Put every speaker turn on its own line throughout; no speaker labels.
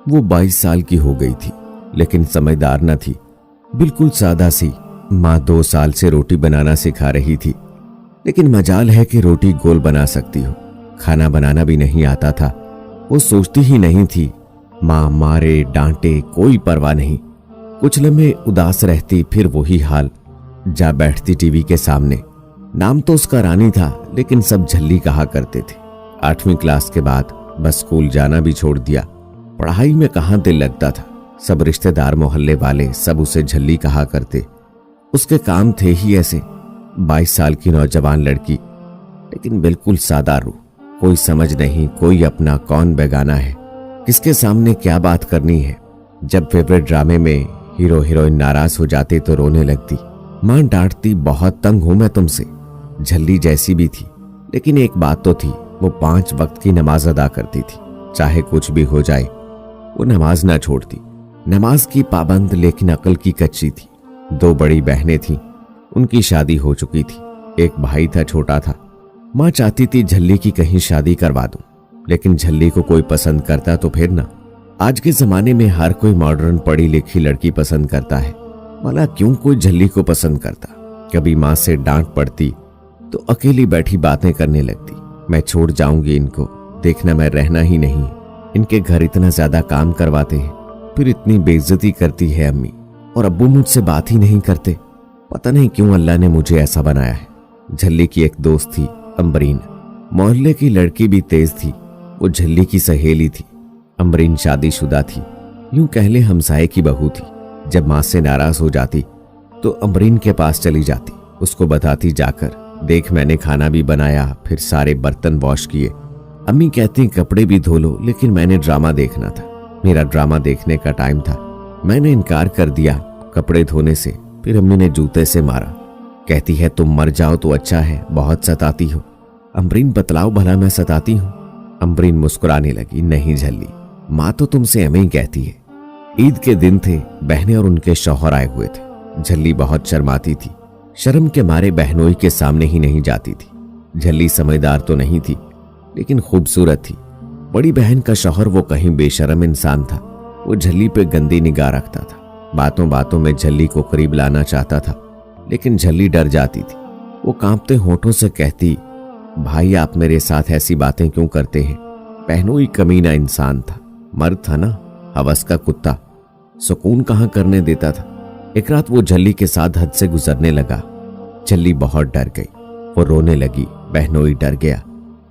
वो 22 साल की हो गई थी, लेकिन समझदार न थी। बिल्कुल सादा सी। माँ 2 साल से रोटी बनाना सिखा रही थी, लेकिन मजाल है कि रोटी गोल बना सकती हो। खाना बनाना भी नहीं आता था। वो सोचती ही नहीं थी। माँ मारे डांटे कोई परवाह नहीं। कुछ लम्हे उदास रहती, फिर वही हाल। जा बैठती टीवी के सामने। नाम तो उसका रानी था, लेकिन सब झल्ली कहा करते थे। 8वीं क्लास के बाद बस स्कूल जाना भी छोड़ दिया। पढ़ाई में कहाँ दिल लगता था। सब रिश्तेदार मोहल्ले वाले सब उसे झल्ली कहा करते। उसके काम थे ही ऐसे। 22 साल की नौजवान लड़की, लेकिन बिल्कुल सादा रूह। कोई समझ नहीं, कोई अपना कौन बेगाना है, किसके सामने क्या बात करनी है। जब फेवरेट ड्रामे में हीरो हीरोइन नाराज हो जाते तो रोने लगती। मां डांटती, बहुत तंग हूं मैं तुमसे। झल्ली जैसी भी थी, लेकिन एक बात तो थी, वो 5 वक्त की नमाज अदा करती थी। चाहे कुछ भी हो जाए वो नमाज ना छोड़ती। नमाज की पाबंद, लेकिन अकल की कच्ची थी। 2 बड़ी बहनें थीं, उनकी शादी हो चुकी थी। एक भाई था, छोटा था। माँ चाहती थी झल्ली की कहीं शादी करवा दूं, लेकिन झल्ली को कोई पसंद करता तो फिर ना। आज के जमाने में हर कोई मॉडर्न पढ़ी लिखी लड़की पसंद करता है, भला क्यों कोई झल्ली को पसंद करता। कभी माँ से डांट पड़ती तो अकेली बैठी बातें करने लगती। मैं छोड़ जाऊंगी इनको, देखना मैं रहना ही नहीं। इनके घर इतना ज्यादा काम करवाते हैं, फिर इतनी बेइज्जती करती है अम्मी, और अब्बू मुझसे बात ही नहीं करते। पता नहीं क्यों अल्लाह ने मुझे ऐसा बनाया है। झल्ली की एक दोस्त थी, अम्बरीन। मोहल्ले की लड़की भी तेज थी। वो झल्ली की सहेली थी। अम्बरीन शादीशुदा थी, यूं कह ले हमसाये की बहू थी। जब माँ से नाराज हो जाती तो अम्बरीन के पास चली जाती। उसको बताती जाकर, देख मैंने खाना भी बनाया, फिर सारे बर्तन वॉश किए। अम्मी कहती कपड़े भी धो लो, लेकिन मैंने ड्रामा देखना था। मेरा ड्रामा देखने का टाइम था। मैंने इनकार कर दिया कपड़े धोने से। फिर अम्मी ने जूते से मारा। कहती है तुम मर जाओ तो अच्छा है, बहुत सताती हो। अम्बरीन बतलाओ भला मैं सताती हूँ? अम्बरीन मुस्कुराने लगी, नहीं झल्ली, माँ तो तुमसे एवं ही कहती है। ईद के दिन थे, बहनें और उनके शौहर आए हुए थे। झल्ली बहुत शर्माती थी। शर्म के मारे बहनोई के सामने ही नहीं जाती थी। झल्ली समझदार तो नहीं थी, लेकिन खूबसूरत थी। बड़ी बहन का शौहर वो कहीं बेशर्म इंसान था। वो झल्ली पे गंदी निगाह रखता था। बातों बातों में झल्ली को करीब लाना चाहता था, लेकिन झल्ली डर जाती थी। वो कांपते होठों से कहती, भाई आप मेरे साथ ऐसी बातें क्यों करते हैं? बहनोई कमीना इंसान था, मर्द था ना, हवस का कुत्ता, सुकून कहाँ करने देता था। एक रात वो झल्ली के साथ हद से गुजरने लगा। झल्ली बहुत डर गई, वो रोने लगी। बहनोई डर गया।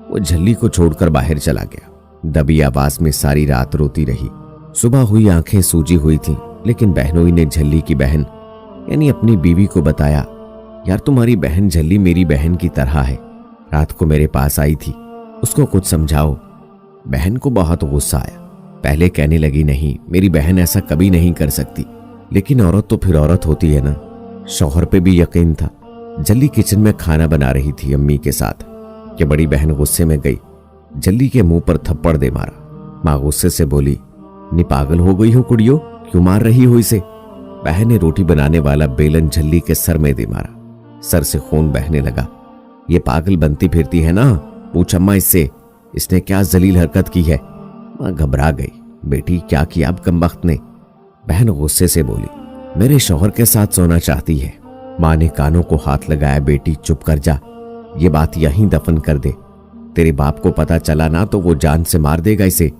वो झल्ली को छोड़कर बाहर चला गया। दबी आवाज में सारी रात रोती रही। सुबह हुई, आंखें सूजी हुई थीं, लेकिन बहनोई ने झल्ली की बहन यानी अपनी बीवी को बताया, यार तुम्हारी बहन झल्ली मेरी बहन की तरह है, रात को मेरे पास आई थी, उसको कुछ समझाओ। बहन को बहुत गुस्सा आया। पहले कहने लगी, नहीं मेरी बहन ऐसा कभी नहीं कर सकती, लेकिन औरत तो फिर औरत होती है ना। शौहर पे भी यकीन था। झल्ली किचन में खाना बना रही थी अम्मी के साथ कि बड़ी बहन गुस्से में गई, झल्ली के मुंह पर थप्पड़ दे मारा। माँ गुस्से से बोली, नी पागल हो गई हो कुड़ियो, क्यों मार रही हो इसे? बहन ने रोटी बनाने वाला बेलन झल्ली के सर में दे मारा। सर से खून बहने लगा। ये पागल बनती फिरती है ना, पूछ अम्मा इससे, इसने क्या जलील हरकत की है? माँ घबरा गई, बेटी क्या किया अब कमबख्त ने? बहन गुस्से से बोली, मेरे शौहर के साथ सोना चाहती है। माँ ने कानों को हाथ लगाया, बेटी चुप कर जा, ये बात यहीं दफन कर दे। तेरे बाप को पता चला ना तो वो जान से मार देगा इसे।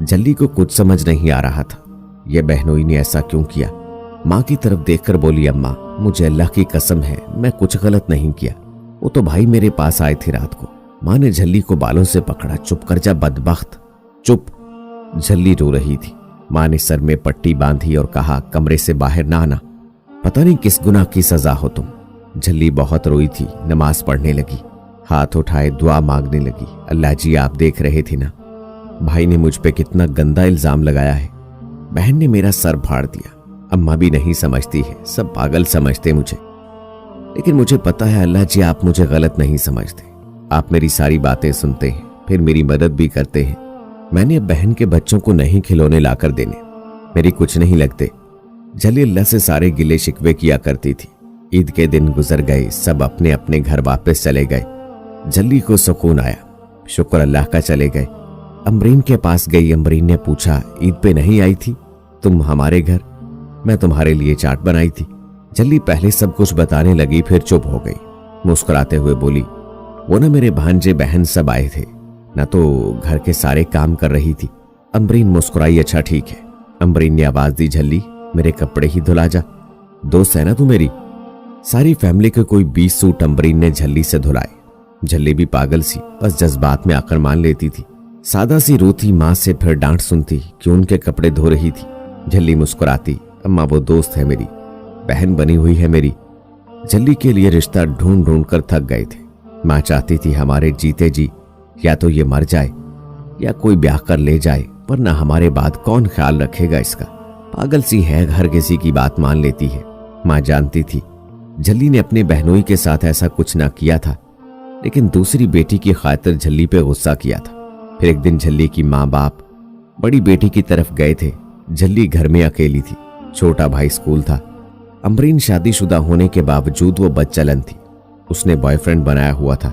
झल्ली को कुछ समझ नहीं आ रहा था, यह बहनोई ने ऐसा क्यों किया। माँ की तरफ देखकर बोली, अम्मा मुझे अल्लाह की कसम है मैं कुछ गलत नहीं किया, वो तो भाई मेरे पास आए थे रात को। माँ ने झल्ली को बालों से पकड़ा, चुप कर जा बदबख्त, चुप। झल्ली रो रही थी। माँ ने सर में पट्टी बांधी और कहा, कमरे से बाहर ना आना, पता नहीं किस गुनाह की सजा हो तुम। झल्ली बहुत रोई थी, नमाज पढ़ने लगी, हाथ उठाए दुआ मांगने लगी। अल्लाह जी आप देख रहे थे ना, भाई ने मुझ पे कितना गंदा इल्जाम लगाया है। बहन ने मेरा सर फाड़ दिया। अम्मा भी नहीं समझती है, सब पागल समझते मुझे, लेकिन मुझे पता है अल्लाह जी आप मुझे गलत नहीं समझते। आप मेरी सारी बातें सुनते हैं, फिर मेरी मदद भी करते हैं। मैंने अब बहन के बच्चों को नहीं खिलौने लाकर देने, मेरी कुछ नहीं लगते। झल्ली अल्लाह से सारे गिले शिकवे किया करती थी। ईद के दिन गुजर गए, सब अपने अपने घर वापस चले गए। झल्ली को सुकून आया, शुक्र अल्लाह का चले गए। अमरीन के पास गई। अमरीन ने पूछा, ईद पे नहीं आई थी तुम हमारे घर? मैं तुम्हारे लिए चाट बनाई थी। झल्ली पहले सब कुछ बताने लगी, फिर चुप हो गई। मुस्कुराते हुए बोली, वो ना मेरे भांजे बहन सब आए थे ना, तो घर के सारे काम कर रही थी। अमरीन मुस्कुराई, अच्छा ठीक है। अमरीन ने आवाज दी, झल्ली मेरे कपड़े ही धुला जा, दोस्त है ना तू मेरी। सारी फैमिली के कोई 20 सूट अमरीन ने झल्ली से धुलाए। झल्ली भी पागल सी, बस जज्बात में आकर मान लेती थी। सादा सी रोती, माँ से फिर डांट सुनती कि उनके कपड़े धो रही थी। झल्ली मुस्कुराती, अम्मा वो दोस्त है मेरी, बहन बनी हुई है मेरी। झल्ली के लिए रिश्ता ढूंढ ढूंढ कर थक गए थे। माँ चाहती थी हमारे जीते जी या तो ये मर जाए या कोई ब्याह कर ले जाए, वरना हमारे बाद कौन ख्याल रखेगा इसका। पागल सी है, हर किसी की बात मान लेती है। माँ जानती थी झल्ली ने अपने बहनोई के साथ ऐसा कुछ ना किया था, लेकिन दूसरी बेटी की खातिर झल्ली पे गुस्सा किया था। फिर एक दिन झल्ली की माँ बाप बड़ी बेटी की तरफ गए थे। झल्ली घर में अकेली थी, छोटा भाई स्कूल था। अमरीन शादीशुदा होने के बावजूद वो बदचलन थी। उसने बॉयफ्रेंड बनाया हुआ था।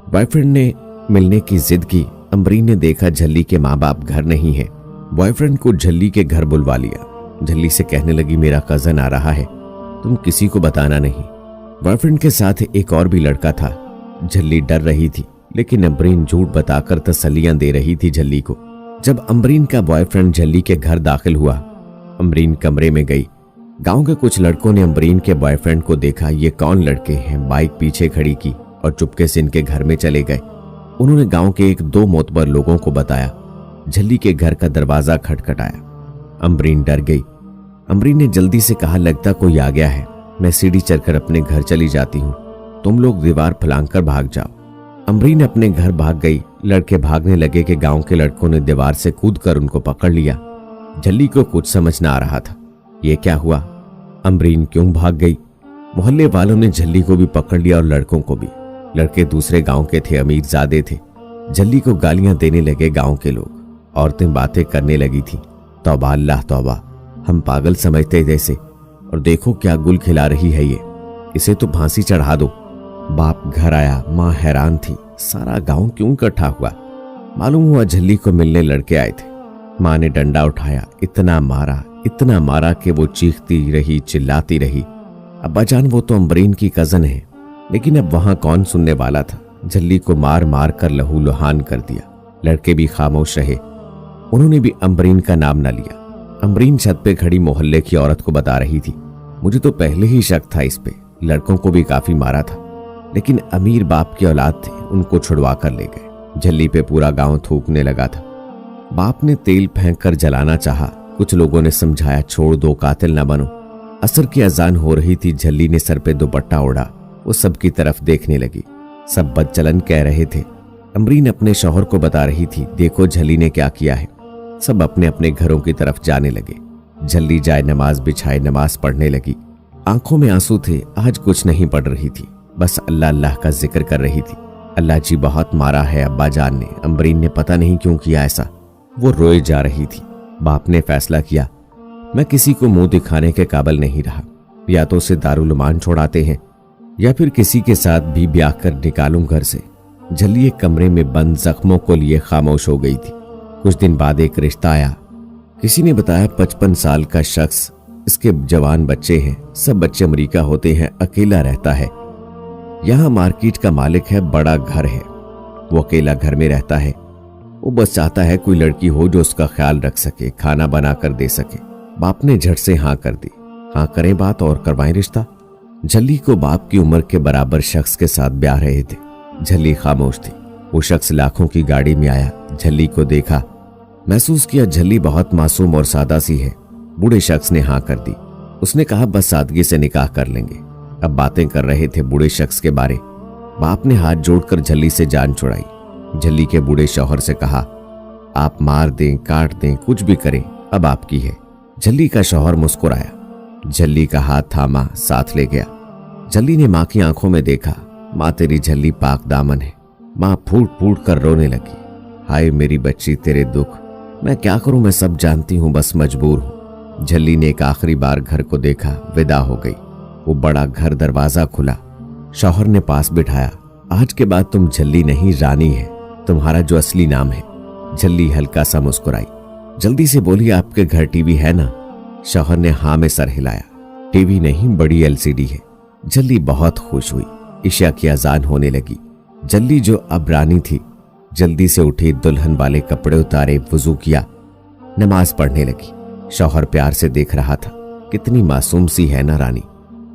बॉयफ्रेंड ने मिलने की जिद की। अमरीन ने देखा झल्ली के माँ बाप घर नहीं है। बॉयफ्रेंड को झल्ली के घर बुलवा लिया। झल्ली से कहने लगी, मेरा कजन आ रहा है, तुम किसी को बताना नहीं। बॉयफ्रेंड के साथ एक और भी लड़का था। झल्ली डर रही थी, लेकिन अमरीन झूठ बताकर तसल्लियां दे रही थी झल्ली को। जब अमरीन का बॉयफ्रेंड झल्ली के घर दाखिल हुआ, अमरीन कमरे में गई। गांव के कुछ लड़कों ने अमरीन के बॉयफ्रेंड को देखा। ये कौन लड़के हैं? बाइक पीछे खड़ी की और चुपके से इनके घर में चले गए। उन्होंने गांव के 1-2 मोतबर लोगों को बताया। झल्ली के घर का दरवाजा खटखटाया। अमरीन डर गई। अमरीन ने जल्दी से कहा, लगता कोई आ गया है, मैं सीढ़ी चढ़कर अपने घर चली जाती हूँ, तुम लोग दीवार फलांग भाग जाओ। अमरीन अपने घर भाग गई। लड़के भागने लगे कि गांव के लड़कों ने दीवार से कूदकर उनको पकड़ लिया। झल्ली को कुछ समझ ना आ रहा था, ये क्या हुआ, अमरीन क्यों भाग गई। मोहल्ले वालों ने झल्ली को भी पकड़ लिया और लड़कों को भी। लड़के दूसरे गांव के थे, अमीरजादे थे। झल्ली को गालियां देने लगे गांव के लोग। औरतें बातें करने लगी थी, तौबा अल्लाह तौबा, हम पागल समझते थे इसे, और देखो क्या गुल खिला रही है ये, इसे तो फांसी चढ़ा दो। बाप घर आया, माँ हैरान थी, सारा गांव क्यों इकट्ठा हुआ। मालूम हुआ झल्ली को मिलने लड़के आए थे। माँ ने डंडा उठाया, इतना मारा कि वो चीखती रही, चिल्लाती रही। अब्बा जान, वो तो अमरीन की कजन है, लेकिन अब वहां कौन सुनने वाला था। झल्ली को मार मार कर लहू लुहान कर दिया। लड़के भी खामोश रहे, उन्होंने भी अमरीन का नाम न लिया। अमरीन छत पे खड़ी मोहल्ले की औरत को बता रही थी, मुझे तो पहले ही शक था इस पे, लड़कों को भी काफी मारा था, लेकिन अमीर बाप की औलाद थे, उनको छुड़वा कर ले गए। झल्ली पे पूरा गांव थूकने लगा था। बाप ने तेल फेंक कर जलाना चाहा। कुछ लोगों ने समझाया, छोड़ दो, कातिल न बनो। असर की अजान हो रही थी। झल्ली ने सर पे दुपट्टा ओढ़ा, वो सबकी तरफ देखने लगी। सब बदचलन कह रहे थे। अमरीन अपने शौहर को बता रही थी, देखो झल्ली ने क्या किया है। सब अपने अपने घरों की तरफ जाने लगे। झल्ली जाए नमाज बिछाए नमाज पढ़ने लगी। आंखों में आंसू थे, आज कुछ नहीं पढ़ रही थी, बस अल्लाह अल्लाह का जिक्र कर रही थी। अल्लाह जी बहुत मारा है अब्बा जान ने, अमरीन ने पता नहीं क्यों किया ऐसा। वो रोए जा रही थी। बाप ने फैसला किया, मैं किसी को मुंह दिखाने के काबिल नहीं रहा, या तो उसे दारुलमान छोड़ाते हैं या फिर किसी के साथ भी ब्याह कर निकालूं घर से। झल्ली एक कमरे में बंद जख्मों को लिए खामोश हो गई थी। कुछ दिन बाद एक रिश्ता आया। किसी ने बताया 55 साल का शख्स, इसके जवान बच्चे हैं, सब बच्चे अमेरिका होते हैं, अकेला रहता है। यहाँ मार्केट का मालिक है, बड़ा घर है, वो अकेला घर में रहता है। वो बस चाहता है कोई लड़की हो जो उसका ख्याल रख सके, खाना बना कर दे सके। बाप ने झट से हाँ कर दी। हाँ करें बात और करवाएं रिश्ता। झल्ली को बाप की उम्र के बराबर शख्स के साथ ब्याह रहे थे। झल्ली खामोश थी। वो शख्स लाखों की गाड़ी में आया, झल्ली को देखा, महसूस किया झल्ली बहुत मासूम और सादा सी है। बूढ़े शख्स ने हाँ कर दी। उसने कहा बस सादगी से निकाह कर लेंगे। अब बातें कर रहे थे बूढ़े शख्स के बारे। बाप ने हाथ जोड़कर झल्ली से जान छुड़ाई। झल्ली के बूढ़े शौहर से कहा, आप मार दें, काट दें, कुछ भी करें, अब आपकी है। झल्ली का शौहर मुस्कुराया, झल्ली का हाथ थामा, साथ ले गया। झल्ली ने माँ की आंखों में देखा, माँ तेरी झल्ली पाक दामन है। माँ फूट फूट कर रोने लगी, हाय मेरी बच्ची तेरे दुख, मैं क्या करूं, मैं सब जानती हूं, बस मजबूर हूं। झल्ली ने एक आखिरी बार घर को देखा, विदा हो गई। वो बड़ा घर, दरवाजा खुला, शौहर ने पास बिठाया, आज के बाद तुम झल्ली नहीं रानी है, तुम्हारा जो असली नाम है। झल्ली हल्का सा मुस्कुराई, जल्दी से बोली, आपके घर टीवी है ना? शौहर ने हाँ में सर हिलाया। टीवी नहीं, बड़ी एलसीडी है। झल्ली बहुत खुश हुई। इशा की अजान होने लगी। झल्ली जो अब रानी थी जल्दी से उठी, दुल्हन वाले कपड़े उतारे, वुजू किया, नमाज पढ़ने लगी। शौहर प्यार से देख रहा था, कितनी मासूम सी है ना रानी।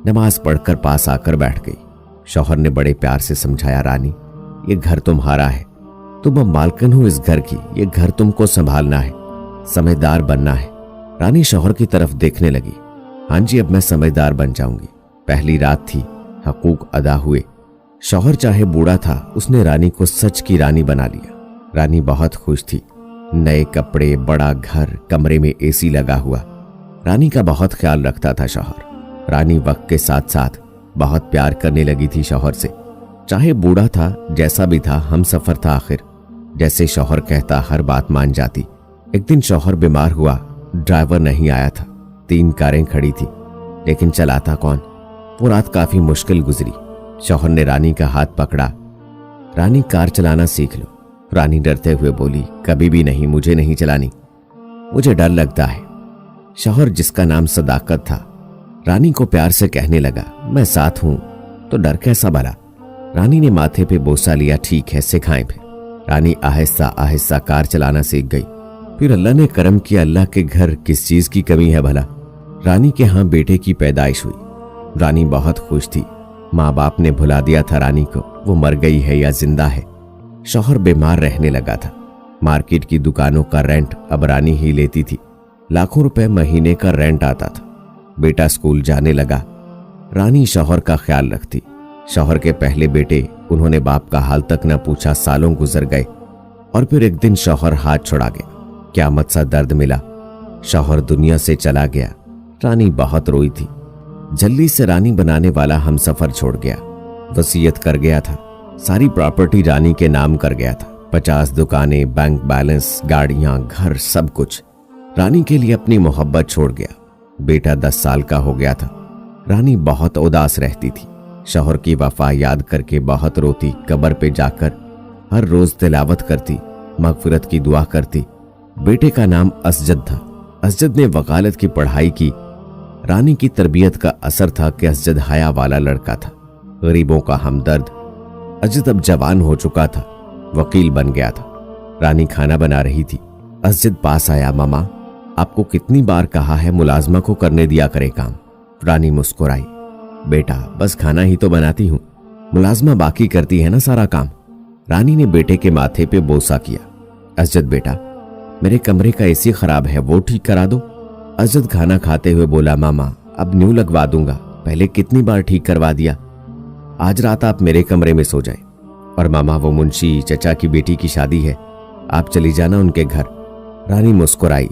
नमाज पढ़कर पास आकर बैठ गई। शौहर ने बड़े प्यार से समझाया, रानी ये घर तुम्हारा है, तुम अब मालकिन हो इस घर की, ये घर तुमको संभालना है, समझदार बनना है। रानी शौहर की तरफ देखने लगी। हाँ जी, अब मैं समझदार बन जाऊंगी। पहली रात थी, हकूक अदा हुए। शौहर चाहे बूढ़ा था, उसने रानी को सच की रानी बना लिया। रानी बहुत खुश थी। नए कपड़े, बड़ा घर, कमरे में एसी लगा हुआ। रानी का बहुत ख्याल रखता था शौहर। रानी वक्त के साथ साथ बहुत प्यार करने लगी थी शौहर से। चाहे बूढ़ा था, जैसा भी था, हम सफर था आखिर। जैसे शौहर कहता हर बात मान जाती। एक दिन शौहर बीमार हुआ, ड्राइवर नहीं आया था। 3 कारें खड़ी थी, लेकिन चलाता कौन? वो रात काफी मुश्किल गुजरी। शौहर ने रानी का हाथ पकड़ा। रानी कार चलाना सीख लो। रानी डरते हुए बोली, कभी भी नहीं, मुझे नहीं चलानी, मुझे डर लगता है। शौहर जिसका नाम सदाकत था, रानी को प्यार से कहने लगा, मैं साथ हूं तो डर कैसा भला। रानी ने माथे पे बोसा लिया, ठीक है सिखाएं फिर। रानी आहिस्ता आहिस्ता कार चलाना सीख गई। फिर अल्लाह ने करम किया। अल्लाह के घर किस चीज की कमी है भला। रानी के यहाँ बेटे की पैदाइश हुई। रानी बहुत खुश थी। माँ बाप ने भुला दिया था रानी को, वो मर गई है या जिंदा है। शौहर बीमार रहने लगा था। मार्केट की दुकानों का रेंट अब रानी ही लेती थी। लाखों रुपए महीने का रेंट आता था। बेटा स्कूल जाने लगा। रानी शौहर का ख्याल रखती। शौहर के पहले बेटे, उन्होंने बाप का हाल तक न पूछा। सालों गुजर गए और फिर एक दिन शौहर हाथ छुड़ा गया। क़यामत सा दर्द मिला। शौहर दुनिया से चला गया। रानी बहुत रोई थी। जल्दी से रानी बनाने वाला हमसफर छोड़ गया। वसीयत कर गया था। सारी प्रॉपर्टी रानी के नाम कर गया था। 50 दुकानें, बैंक बैलेंस, गाड़ियां, घर, सब कुछ। रानी के लिए अपनी मोहब्बत छोड़ गया। बेटा 10 साल का हो गया था। रानी बहुत उदास रहती थी। शौहर की वफा याद करके बहुत रोती। कब्र पे जाकर हर रोज तिलावत करती, मगफिरत की दुआ करती। बेटे का नाम असजद था। असजद ने वकालत की पढ़ाई की। रानी की तरबियत का असर था कि असजद हया वाला लड़का था, गरीबों का हमदर्द। असजद अब जवान हो चुका था, वकील बन गया था। रानी खाना बना रही थी। असजद पास आया, मामा आपको कितनी बार कहा है मुलाजमा को करने दिया करे काम। रानी मुस्कुराई, बेटा बस खाना ही तो बनाती हूं, मुलाजमा बाकी करती है ना सारा काम। रानी ने बेटे के माथे पे बोसा किया। असजद बेटा, मेरे कमरे का एसी खराब है, वो ठीक करा दो। असजद खाना खाते हुए बोला, मामा अब न्यू लगवा दूंगा, पहले कितनी बार ठीक करवा दिया। आज रात आप मेरे कमरे में सो जाए। और मामा वो मुंशी चचा की बेटी की शादी है, आप चली जाना उनके घर। रानी मुस्कुराई,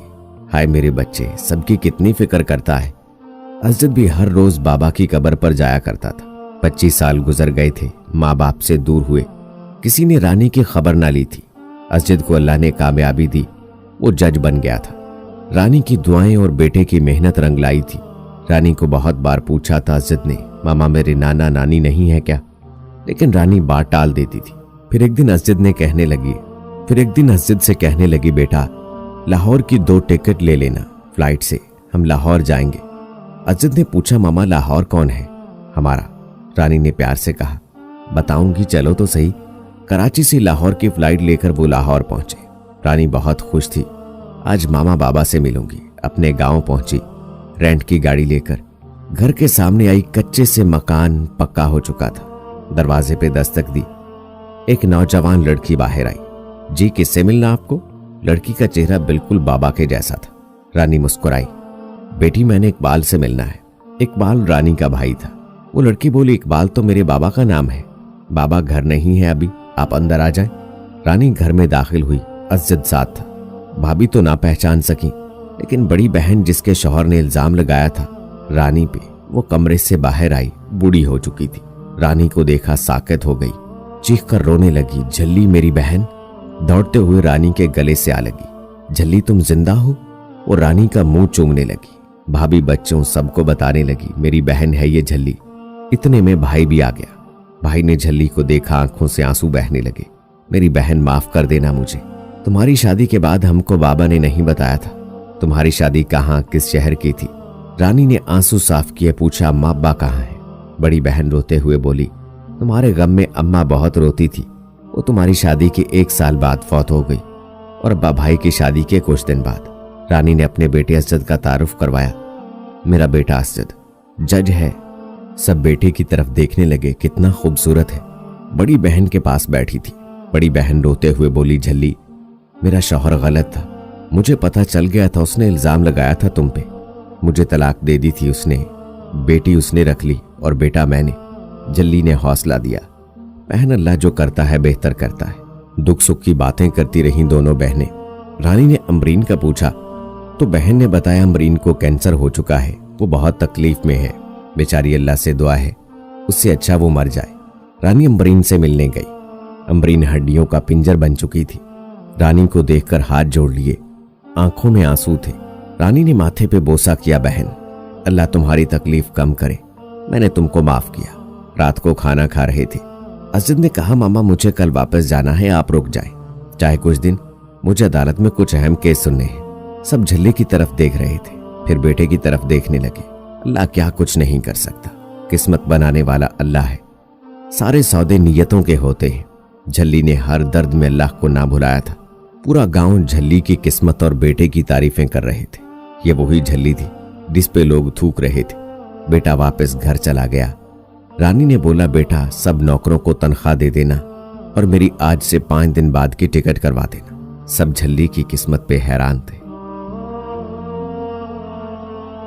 हाय मेरे बच्चे, सबकी कितनी फिक्र करता है। असजद भी हर रोज बाबा की कब्र पर जाया करता था। 25 साल गुजर गए थे, माँ बाप से दूर हुए। किसी ने रानी की खबर ना ली थी। असजद को अल्लाह ने कामयाबी दी, वो जज बन गया था। रानी की दुआएं और बेटे की मेहनत रंग लाई थी। रानी को बहुत बार पूछा था असजद ने, मामा मेरे नाना नानी नहीं है क्या, लेकिन रानी बात टाल देती थी। फिर एक दिन असजद से कहने लगी, बेटा लाहौर की 2 टिकट ले लेना, फ्लाइट से हम लाहौर जाएंगे। असजद ने पूछा, मामा लाहौर कौन है? हमारा। रानी ने प्यार से कहा, बताऊंगी, चलो तो सही। कराची से लाहौर की फ्लाइट लेकर वो लाहौर पहुंचे। रानी बहुत खुश थी, आज मामा बाबा से मिलूंगी। अपने गांव पहुंची, रेंट की गाड़ी लेकर। घर के सामने आई, कच्चे से मकान पक्का हो चुका था। दरवाजे पे दस्तक दी। एक नौजवान लड़की बाहर आई। जी किससे मिलना आपको? लड़की का चेहरा बिल्कुल बाबा के जैसा था। रानी मुस्कुराई, बेटी मैंने इकबाल से मिलना है। इकबाल रानी का भाई था। वो लड़की बोली, इकबाल तो मेरे बाबा का नाम है, बाबा घर नहीं है अभी, आप अंदर आ जाएं। रानी घर में दाखिल हुई। असजद साथ था। भाभी तो ना पहचान सकी, लेकिन बड़ी बहन जिसके शौहर ने इल्जाम लगाया था रानी पे, वो कमरे से बाहर आई, बूढ़ी हो चुकी थी। रानी को देखा साकित हो गई, चीख कर रोने लगी, झल्ली मेरी बहन। दौड़ते हुए रानी के गले से आ लगी, झल्ली तुम जिंदा हो? वो रानी का मुंह चूमने लगी। भाभी बच्चों सबको बताने लगी, मेरी बहन है ये झल्ली। इतने में भाई भी आ गया। भाई ने झल्ली को देखा, आंखों से आंसू बहने लगे। मेरी बहन माफ कर देना मुझे। तुम्हारी शादी के बाद हमको बाबा ने नहीं बताया था। तुम्हारी शादी कहाँ, किस शहर की थी? रानी ने आंसू साफ किए पूछा, अम्मा अब्बा कहाँ हैं? बड़ी बहन रोते हुए बोली, तुम्हारे गम में अम्मा बहुत रोती थी। वो तुम्हारी शादी के 1 साल बाद फौत हो गई और अब्बा भाई की शादी के कुछ दिन बाद। रानी ने अपने बेटे असजद का तारुफ करवाया। मेरा बेटा असजद जज है। सब बेटे की तरफ देखने लगे, कितना खूबसूरत है। बड़ी बहन के पास बैठी थी। बड़ी बहन रोते हुए बोली, झल्ली मेरा शौहर गलत था, मुझे पता चल गया था, उसने इल्जाम लगाया था तुम पे। मुझे तलाक दे दी थी उसने, बेटी उसने रख ली और बेटा मैंने। जल्ली ने हौसला दिया, बहन अल्लाह जो करता है बेहतर करता है। दुख सुख की बातें करती रहीं दोनों बहनें। रानी ने अमरीन का पूछा तो बहन ने बताया अमरीन को कैंसर हो चुका है, वो बहुत तकलीफ में है, बेचारी अल्लाह से दुआ है उससे अच्छा वो मर जाए। रानी अमरीन से मिलने गई। अमरीन हड्डियों का पिंजर बन चुकी थी। रानी को देखकर हाथ जोड़ लिए, आंखों में आंसू थे। रानी ने माथे पे बोसा किया, बहन अल्लाह तुम्हारी तकलीफ कम करे, मैंने तुमको माफ किया। रात को खाना खा रहे थे। असजद ने कहा, मामा मुझे कल वापस जाना है, आप रुक जाएं, चाहे कुछ दिन, मुझे अदालत में कुछ अहम केस सुनने हैं। सब झल्ले की तरफ देख रहे थे, फिर बेटे की तरफ देखने लगे। अल्लाह क्या कुछ नहीं कर सकता, किस्मत बनाने वाला अल्लाह है। सारे सौदे नियतों के होते हैं। झल्ली ने हर दर्द में अल्लाह को ना भुलाया था। पूरा गांव झल्ली की किस्मत और बेटे की तारीफें कर रहे थे। ये वही झल्ली थी जिस पे लोग थूक रहे थे। बेटा वापस घर चला गया। रानी ने बोला, बेटा सब नौकरों को तनख्वाह दे देना और मेरी आज से 5 दिन बाद की टिकट करवा देना। सब झल्ली की किस्मत पे हैरान थे।